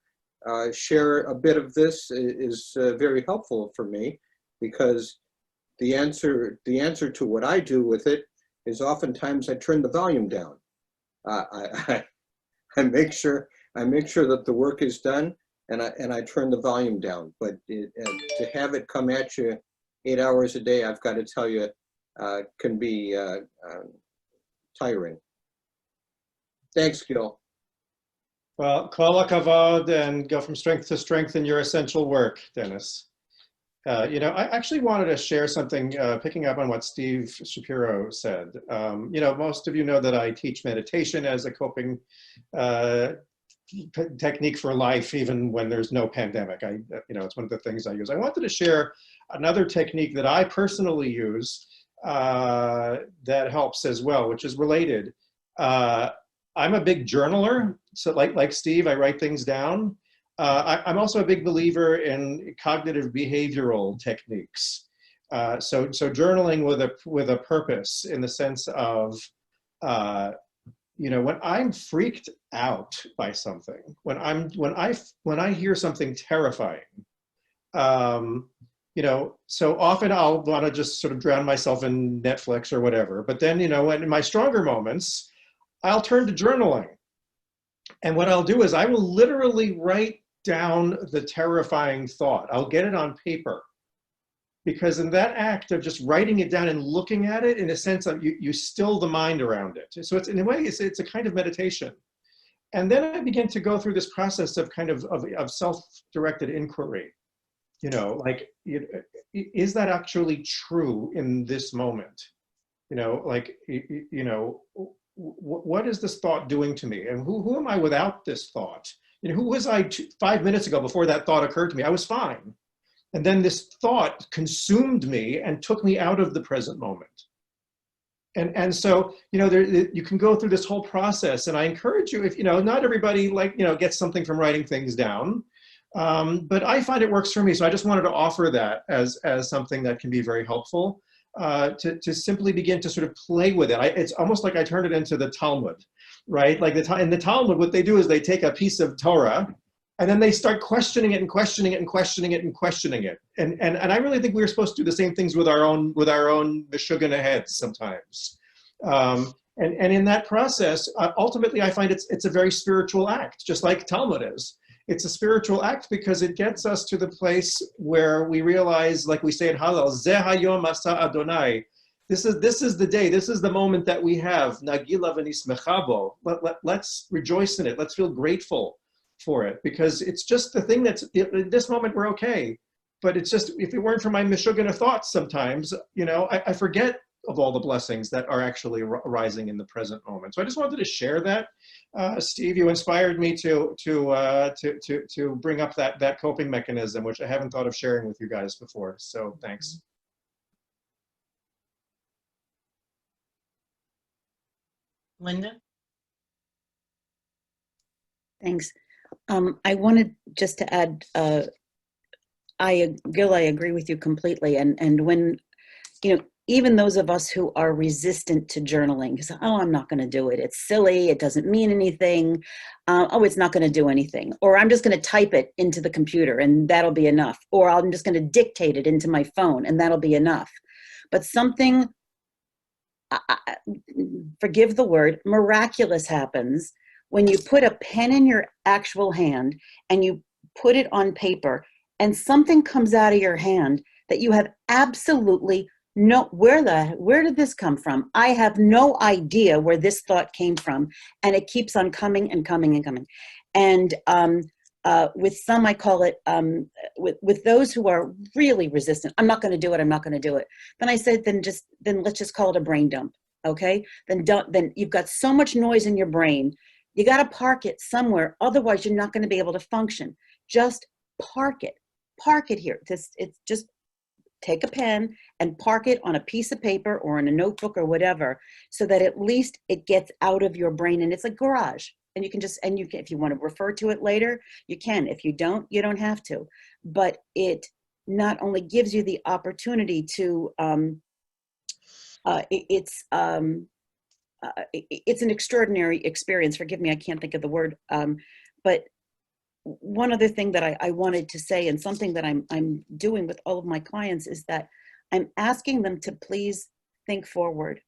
share a bit of this is very helpful for me, because the answer to what I do with it is oftentimes I turn the volume down. I make sure that the work is done, and I turn the volume down. But to have it come at you 8 hours a day, I've got to tell you, can be tiring. Thanks, Gil. Well, kol hakavod, and go from strength to strength in your essential work, Dennis. You know, I actually wanted to share something, picking up on what Steve Shapiro said. You know, most of you know that I teach meditation as a coping technique for life, even when there's no pandemic. You know, it's one of the things I use. I wanted to share another technique that I personally use that helps as well, which is related. I'm a big journaler, so like Steve, I write things down. I'm also a big believer in cognitive behavioral techniques. So journaling with a purpose, in the sense of, you know, when I'm freaked out by something, when I hear something terrifying, you know, so often I'll want to just sort of drown myself in Netflix or whatever. But then, you know, in my stronger moments, I'll turn to journaling. And what I'll do is I will literally write down the terrifying thought. I'll get it on paper. Because in that act of just writing it down and looking at it, in a sense of you still the mind around it. So it's, in a way, it's a kind of meditation. And then I begin to go through this process of kind of self-directed inquiry. You know, like, is that actually true in this moment? You know, like, you know, what is this thought doing to me? And who am I without this thought? You know, who was I 5 minutes ago before that thought occurred to me? I was fine. And then this thought consumed me and took me out of the present moment. And so, you know, you can go through this whole process. And I encourage you, if, you know, not everybody, like, you know, gets something from writing things down. But I find it works for me. So I just wanted to offer that as something that can be very helpful. To simply begin to sort of play with it. It's almost like I turned it into the Talmud, right? Like in the Talmud, what they do is they take a piece of Torah and then they start questioning it and questioning it and questioning it and questioning it. And I really think we're supposed to do the same things with our own Meshugana heads sometimes. And in that process, ultimately, I find it's a very spiritual act, just like Talmud is. It's a spiritual act because it gets us to the place where we realize, like we say in Hallel, Zeh hayom asa Adonai. This is the day, this is the moment that we have. Nagila v'nismecha bo. Let's rejoice in it. Let's feel grateful for it, because it's just the thing that's, in this moment we're okay. But it's just, if it weren't for my Meshugana thoughts sometimes, you know, I forget of all the blessings that are actually arising in the present moment. So I just wanted to share that. Steve, you inspired me to bring up that coping mechanism, which I haven't thought of sharing with you guys before. So thanks. Linda? Thanks. I wanted just to add, Gil, I agree with you completely. And when, you know, even those of us who are resistant to journaling, say, oh, I'm not going to do it. It's silly. It doesn't mean anything. Oh, it's not going to do anything. Or I'm just going to type it into the computer and that'll be enough. Or I'm just going to dictate it into my phone and that'll be enough. But something, forgive the word, miraculous happens when you put a pen in your actual hand and you put it on paper and something comes out of your hand that you have absolutely no, where did this come from? I have no idea where this thought came from. And it keeps on coming and coming and coming. And with some, I call it, with those who are really resistant, I'm not going to do it, I'm not going to do it. Then I said, then let's just call it a brain dump. Okay. Then you've got so much noise in your brain. You got to park it somewhere. Otherwise you're not going to be able to function. Just park it here. It's just take a pen and park it on a piece of paper or in a notebook or whatever, so that at least it gets out of your brain and it's a garage. And you can if you want to refer to it later, you can. If you don't, you don't have to. But it not only gives you the opportunity to, it's an extraordinary experience. Forgive me, I can't think of the word. But one other thing that I wanted to say, and something that I'm doing with all of my clients, is that I'm asking them to please think forward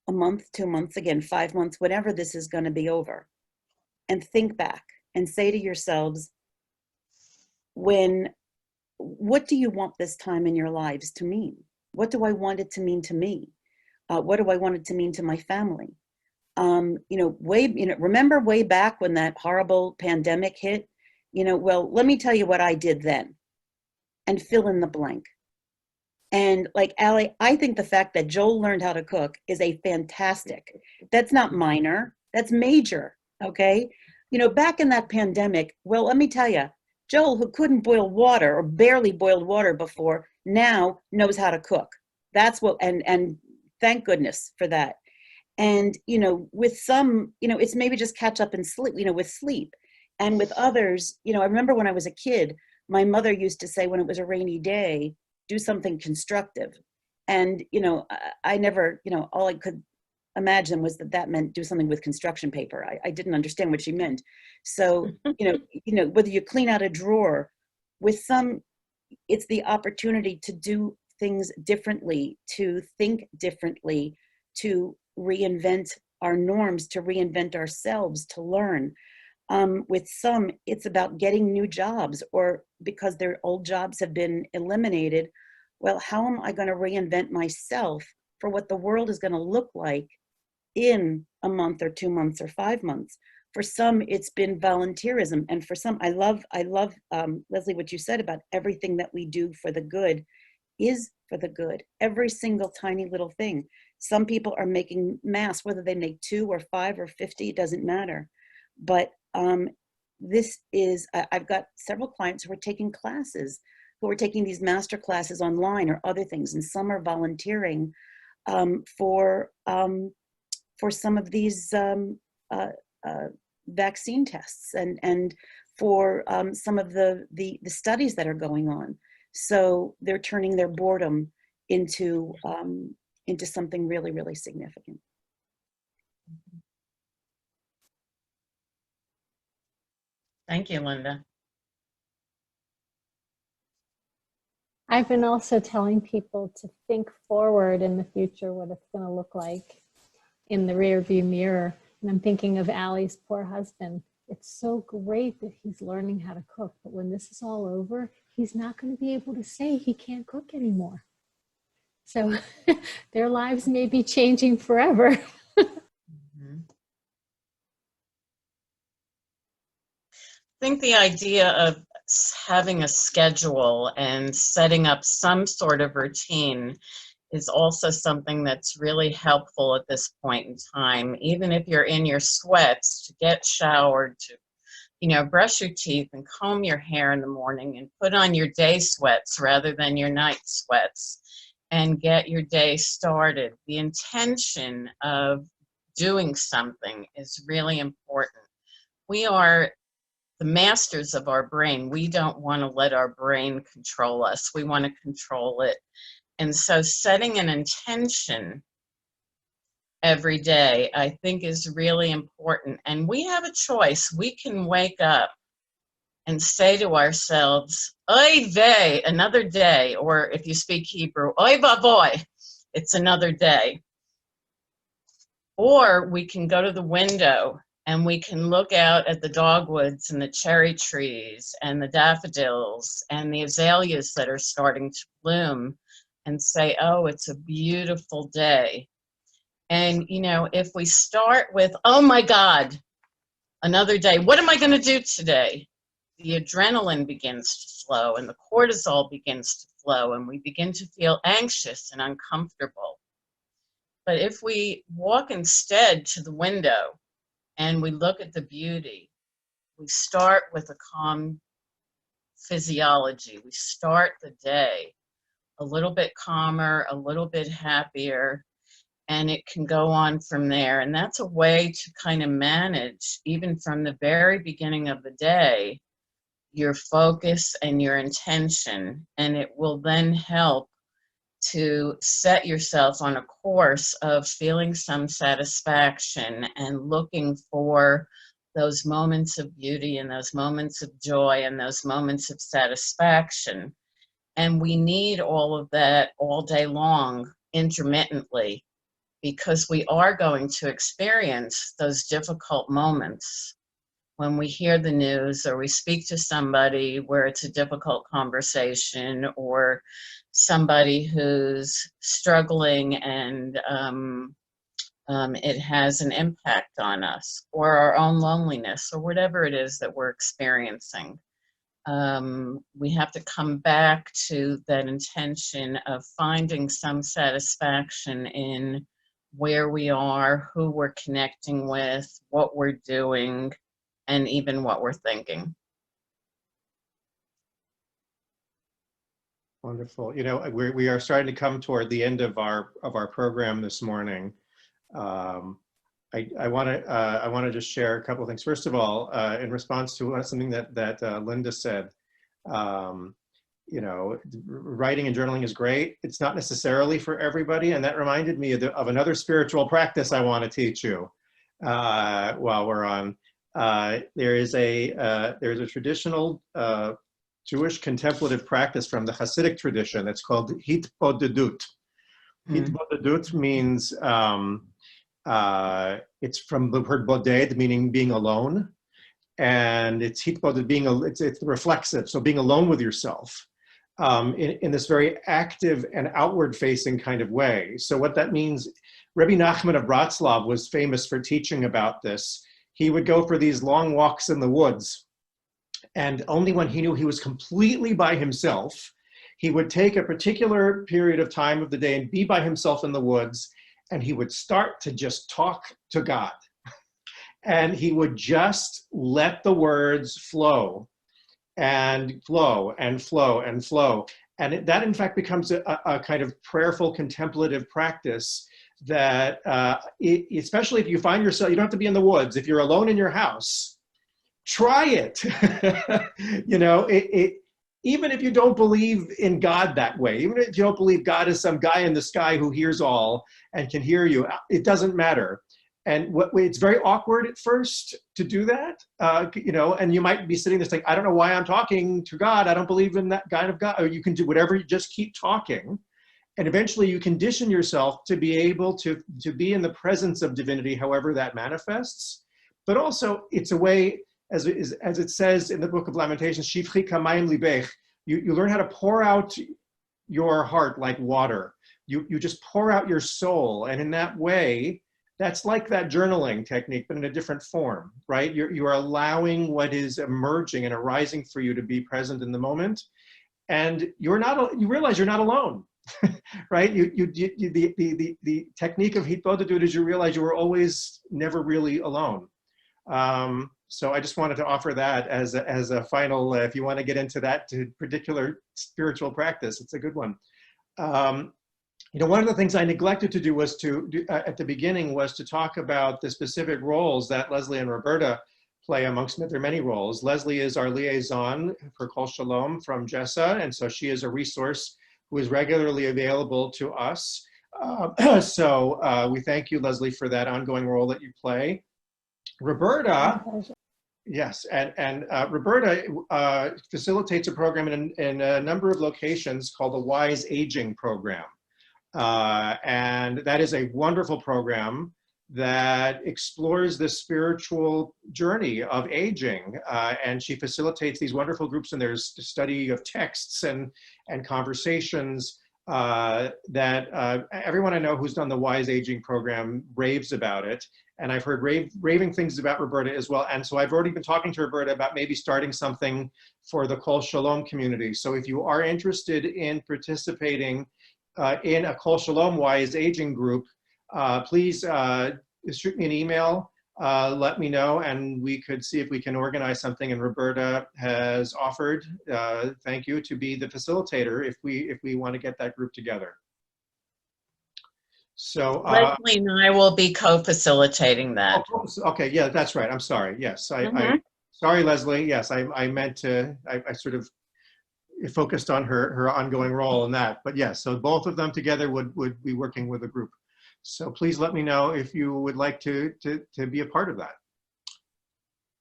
a month, 2 months, again, 5 months, whenever this is going to be over, and think back and say to yourselves, what do you want this time in your lives to mean? What do I want it to mean to me? What do I want it to mean to my family? Remember way back when that horrible pandemic hit? Well, let me tell you what I did then, and fill in the blank. And like Allie, I think the fact that Joel learned how to cook is a fantastic. That's not minor, that's major. Okay. Back in that pandemic, well, let me tell you, Joel, who couldn't boil water or barely boiled water before, now knows how to cook. That's what, and thank goodness for that. And, with some, it's maybe just catch up and sleep, with sleep. And with others, I remember when I was a kid, my mother used to say when it was a rainy day, do something constructive. And, I never, all I could imagine was that meant do something with construction paper. I didn't understand what she meant. So, whether you clean out a drawer, with some, it's the opportunity to do things differently, to think differently, to reinvent our norms, to reinvent ourselves, to learn. With some, it's about getting new jobs, or because their old jobs have been eliminated. Well, how am I going to reinvent myself for what the world is going to look like in a month or 2 months or 5 months? For some, it's been volunteerism. And for some, I love, Leslie, what you said about everything that we do for the good is for the good. Every single tiny little thing. Some people are making masks, whether they make 2 or 5 or 50, it doesn't matter. But this is, I've got several clients who are taking classes, who are taking these master classes online or other things, and some are volunteering for some of these vaccine tests and for some of the studies that are going on. So they're turning their boredom into something really, really significant. Thank you, Linda. I've been also telling people to think forward in the future, what it's going to look like in the rearview mirror. And I'm thinking of Allie's poor husband. It's so great that he's learning how to cook, but when this is all over, he's not going to be able to say he can't cook anymore. So their lives may be changing forever. I think the idea of having a schedule and setting up some sort of routine is also something that's really helpful at this point in time. Even if you're in your sweats, to get showered, to brush your teeth and comb your hair in the morning and put on your day sweats rather than your night sweats and get your day started. The intention of doing something is really important. We are the masters of our brain. We don't want to let our brain control us. We want to control it. And so setting an intention every day, I think, is really important. And we have a choice. We can wake up and say to ourselves, oy vey, another day, or if you speak Hebrew, oy vavoy, it's another day. Or we can go to the window and we can look out at the dogwoods and the cherry trees and the daffodils and the azaleas that are starting to bloom and say, oh, it's a beautiful day. And, you know, if we start with, oh my God, another day, what am I going to do today? The adrenaline begins to flow and the cortisol begins to flow and we begin to feel anxious and uncomfortable. But if we walk instead to the window and we look at the beauty, we start with a calm physiology. We start the day a little bit calmer, a little bit happier, and it can go on from there. And that's a way to kind of manage, even from the very beginning of the day, your focus and your intention. And it will then help to set yourself on a course of feeling some satisfaction and looking for those moments of beauty and those moments of joy and those moments of satisfaction. And we need all of that all day long, intermittently, because we are going to experience those difficult moments when we hear the news or we speak to somebody where it's a difficult conversation, or somebody who's struggling and it has an impact on us, or our own loneliness, or whatever it is that we're experiencing. We have to come back to that intention of finding some satisfaction in where we are, who we're connecting with, what we're doing, and even what we're thinking. Wonderful. You know, we are starting to come toward the end of our program this morning. I want to just share a couple of things. First of all, in response to something that Linda said, you know, writing and journaling is great. It's not necessarily for everybody, and that reminded me of another spiritual practice I want to teach you while we're on. There's a traditional Jewish contemplative practice from the Hasidic tradition. It's called hitbodedut. Hitbodedut means it's from the word boded, meaning being alone, and it's hitboded, it's reflexive, so being alone with yourself in this very active and outward-facing kind of way. So what that means, Rebbe Nachman of Bratslav was famous for teaching about this. He would go for these long walks in the woods, and only when he knew he was completely by himself, he would take a particular period of time of the day and be by himself in the woods, and he would start to just talk to God. And he would just let the words flow and flow and flow and flow. And that, in fact, becomes a kind of prayerful, contemplative practice that, especially if you find yourself, you don't have to be in the woods. If you're alone in your house, try it. You know, even if you don't believe in God that way, even if you don't believe God is some guy in the sky who hears all and can hear you, it doesn't matter. And it's very awkward at first to do that, you know, and you might be sitting there saying, I don't know why I'm talking to God. I don't believe in that kind of God. Or you can do whatever, you just keep talking. And eventually you condition yourself to be able to be in the presence of divinity, however that manifests. But also it's a way, as it says in the book of Lamentations, Shifchi kamayim libech, you learn how to pour out your heart like water. You just pour out your soul. And in that way, that's like that journaling technique, but in a different form, right? You are allowing what is emerging and arising for you to be present in the moment. And you realize you're not alone, right? The technique of hitbodedut is you realize you were always never really alone. So I just wanted to offer that as a final, if you want to get into that particular spiritual practice, it's a good one. You know, one of the things I neglected to do was at the beginning was to talk about the specific roles that Leslie and Roberta play amongst their many roles. Leslie is our liaison for Kol Shalom from Jessa, and so she is a resource who is regularly available to us. So we thank you, Leslie, for that ongoing role that you play. Roberta, yes, and Roberta facilitates a program in a number of locations called the Wise Aging Program. And that is a wonderful program that explores the spiritual journey of aging. And she facilitates these wonderful groups, and there's the study of texts and conversations that everyone I know who's done the Wise Aging Program raves about it. And I've heard raving things about Roberta as well. And so I've already been talking to Roberta about maybe starting something for the Kol Shalom community. So if you are interested in participating in a Kol Shalom Wise Aging group, please shoot me an email, let me know, and we could see if we can organize something. And Roberta has offered, thank you, to be the facilitator if we want to get that group together. So Leslie and I will be co-facilitating that. Oh, okay, yeah, that's right. I'm sorry. Yes, sorry, Leslie. Yes, I meant to. I sort of focused on her ongoing role in that. But yes, so both of them together would be working with a group. So please let me know if you would like to be a part of that.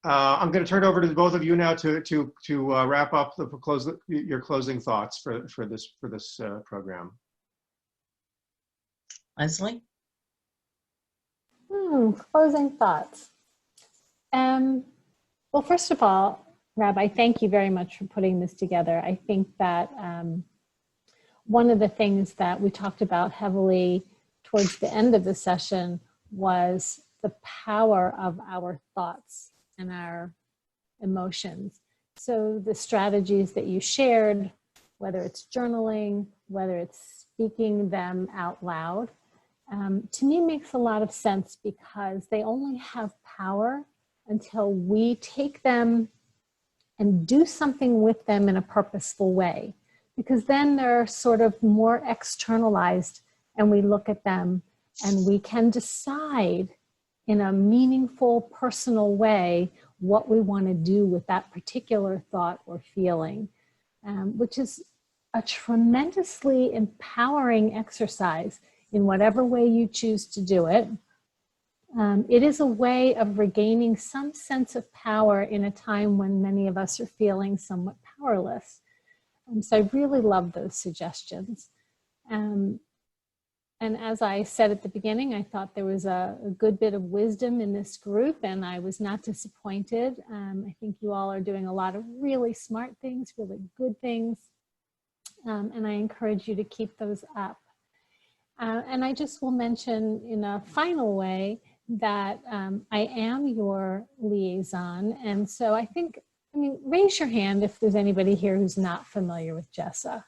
I'm going to turn it over to both of you now to wrap up your closing thoughts for this program. Leslie? Closing thoughts. Well, first of all, Rabbi, thank you very much for putting this together. I think that one of the things that we talked about heavily towards the end of the session was the power of our thoughts and our emotions. So the strategies that you shared, whether it's journaling, whether it's speaking them out loud, to me makes a lot of sense, because they only have power until we take them and do something with them in a purposeful way, because then they're sort of more externalized, and we look at them and we can decide in a meaningful, personal way what we want to do with that particular thought or feeling, which is a tremendously empowering exercise in whatever way you choose to do it. It is a way of regaining some sense of power in a time when many of us are feeling somewhat powerless. So I really love those suggestions. And as I said at the beginning, I thought there was a good bit of wisdom in this group, and I was not disappointed. I think you all are doing a lot of really smart things, really good things, and I encourage you to keep those up. And I just will mention in a final way that I am your liaison. And so I think, raise your hand if there's anybody here who's not familiar with Jessa.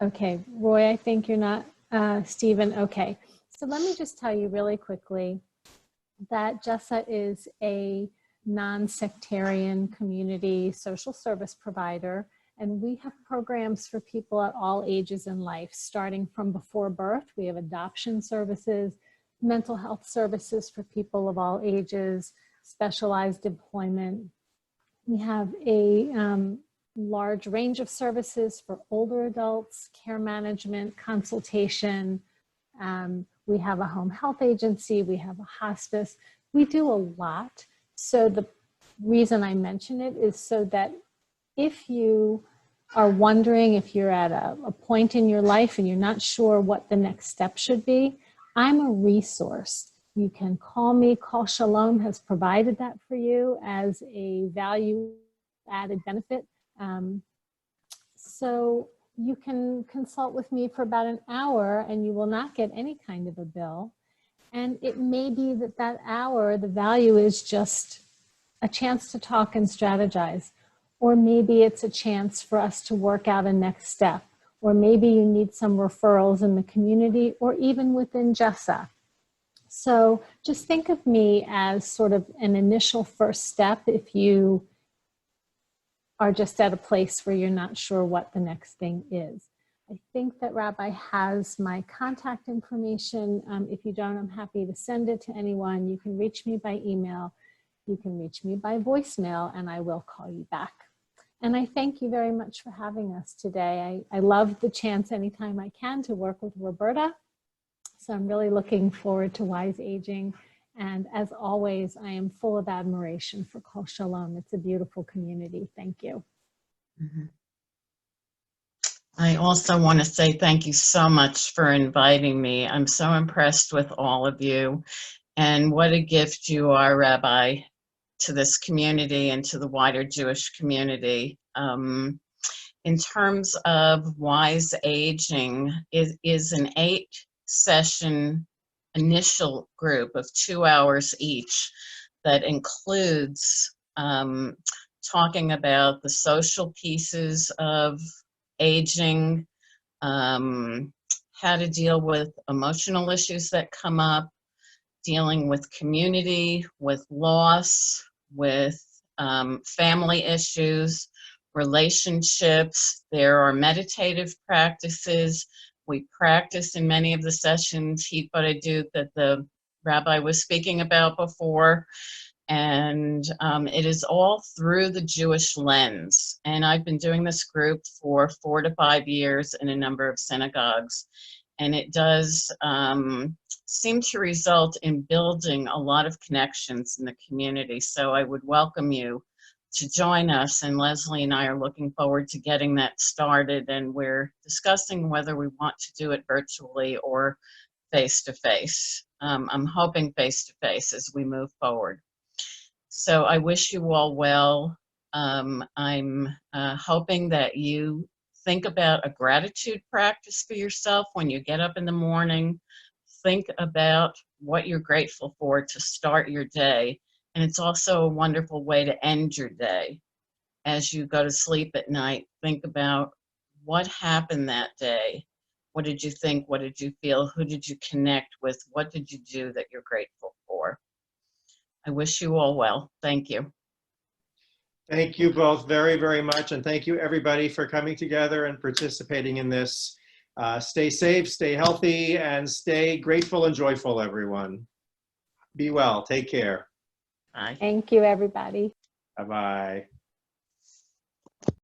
Okay, Roy, I think you're not. Stephen, okay. So let me just tell you really quickly that Jessa is a non-sectarian community social service provider. And we have programs for people at all ages in life, starting from before birth. We have adoption services, mental health services for people of all ages, specialized employment. We have a large range of services for older adults, care management, consultation. We have a home health agency. We have a hospice. We do a lot. So the reason I mention it is so that if you are wondering, if you're at a point in your life and you're not sure what the next step should be, I'm a resource. You can call me. Kol Shalom has provided that for you as a value added benefit. So you can consult with me for about an hour and you will not get any kind of a bill. And it may be that that hour, the value is just a chance to talk and strategize. Or maybe it's a chance for us to work out a next step. Or maybe you need some referrals in the community or even within Jessa. So just think of me as sort of an initial first step if you are just at a place where you're not sure what the next thing is. I think that Rabbi has my contact information. If you don't, I'm happy to send it to anyone. You can reach me by email. You can reach me by voicemail, and I will call you back. And I thank you very much for having us today. I love the chance anytime I can to work with Roberta. So I'm really looking forward to Wise Aging. And as always, I am full of admiration for Kol Shalom. It's a beautiful community. Thank you. I also want to say thank you so much for inviting me. I'm so impressed with all of you, and what a gift you are, Rabbi, to this community and to the wider Jewish community. In terms of Wise Aging, it is an 8-session initial group of 2 hours each that includes talking about the social pieces of aging, how to deal with emotional issues that come up, dealing with community, with loss, with family issues, relationships. There are meditative practices. We practice in many of the sessions, Hitbodedut, that the rabbi was speaking about before. And it is all through the Jewish lens. And I've been doing this group for 4 to 5 years in a number of synagogues. And it does seem to result in building a lot of connections in the community. So I would welcome you to join us. And Leslie and I are looking forward to getting that started. And we're discussing whether we want to do it virtually or face-to-face. I'm hoping face-to-face as we move forward. So I wish you all well. I'm hoping that you think about a gratitude practice for yourself when you get up in the morning. Think about what you're grateful for to start your day. And it's also a wonderful way to end your day. As you go to sleep at night, think about what happened that day. What did you think? What did you feel? Who did you connect with? What did you do that you're grateful for? I wish you all well. Thank you. Thank you both very, very much. And thank you everybody for coming together and participating in this. Stay safe, stay healthy, and stay grateful and joyful, everyone. Be well. Take care. Bye. Thank you, everybody. Bye-bye.